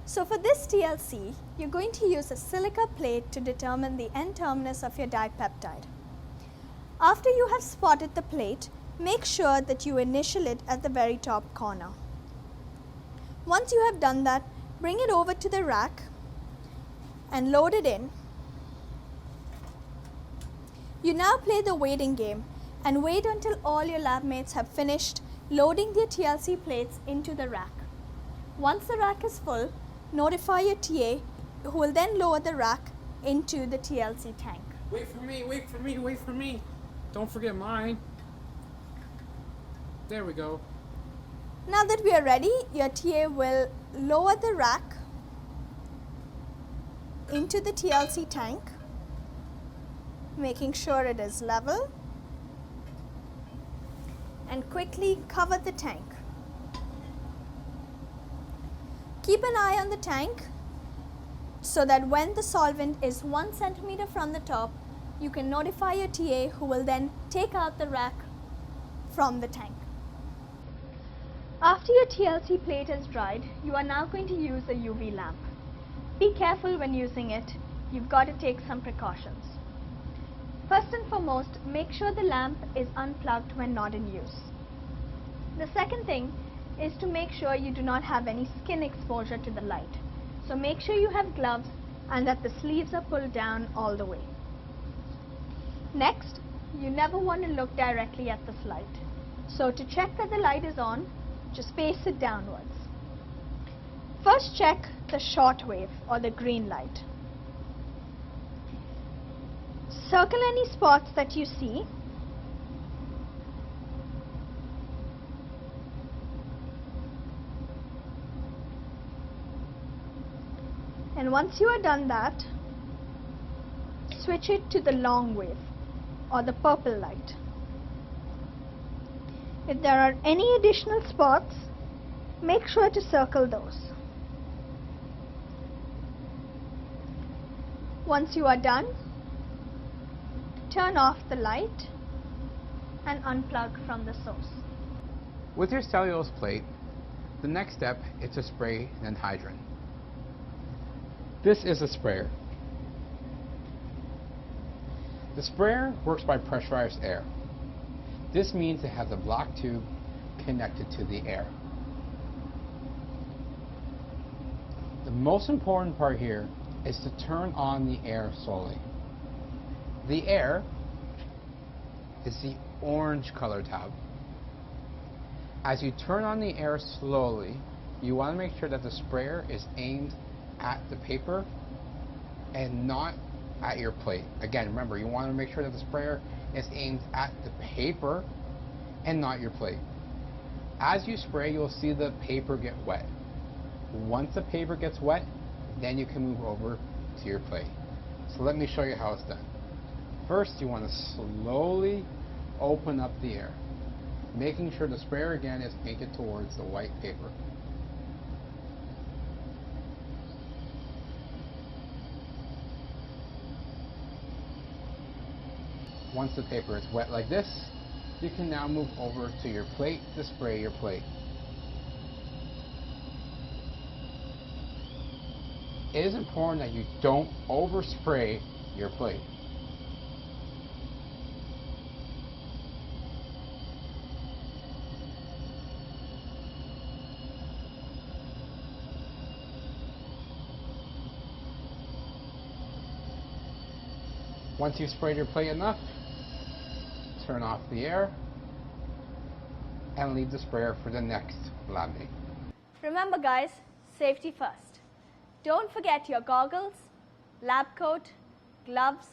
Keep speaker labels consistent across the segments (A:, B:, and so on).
A: So for this TLC, you're going to use a silica plate to determine the end terminus of your dipeptide. After you have spotted the plate, make sure that you initial it at the very top corner. Once you have done that, bring it over to the rack and load it in. You now play the waiting game and wait until all your lab mates have finished loading their TLC plates into the rack. Once the rack is full, notify your TA, who will then lower the rack into the TLC tank.
B: Wait for me, wait for me, wait for me. Don't forget mine. There we go.
A: Now that we are ready, your TA will lower the rack into the TLC tank, making sure it is level, and quickly cover the tank. Keep an eye on the tank so that when the solvent is 1 centimeter from the top, you can notify your TA, who will then take out the rack from the tank. After your TLC plate is dried, you are now going to use a UV lamp. Be careful when using it. You've got to take some precautions. First and foremost, make sure the lamp is unplugged when not in use. The second thing is to make sure you do not have any skin exposure to the light. So make sure you have gloves and that the sleeves are pulled down all the way. Next, you never want to look directly at this light. So to check that the light is on, just face it downwards. First check the short wave or the green light. Circle any spots that you see. And once you are done that, switch it to the long wave or the purple light. If there are any additional spots, make sure to circle those. Once you are done, turn off the light and unplug from the source.
B: With your cellulose plate, the next step is to spray Ninhydrin. This is a sprayer. The sprayer works by pressurized air. This means it has a black tube connected to the air. The most important part here is to turn on the air slowly. The air is the orange color tab. As you turn on the air slowly, you want to make sure that the sprayer is aimed at the paper and not at your plate. Again, remember, you want to make sure that the sprayer is aimed at the paper and not your plate. As you spray, you'll see the paper get wet. Once the paper gets wet, then you can move over to your plate. So let me show you how it's done. First, you want to slowly open up the air, making sure the sprayer again is painted towards the white paper. Once the paper is wet like this, you can now move over to your plate to spray your plate. It is important that you don't overspray your plate. Once you've sprayed your plate enough, turn off the air and leave the sprayer for the next lab mate.
A: Remember guys, safety first. Don't forget your goggles, lab coat, gloves,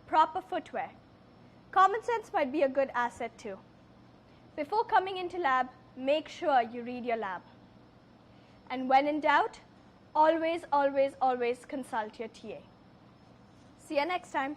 A: proper footwear. Common sense might be a good asset too. Before coming into lab, make sure you read your lab. And when in doubt, always consult your TA. See you next time.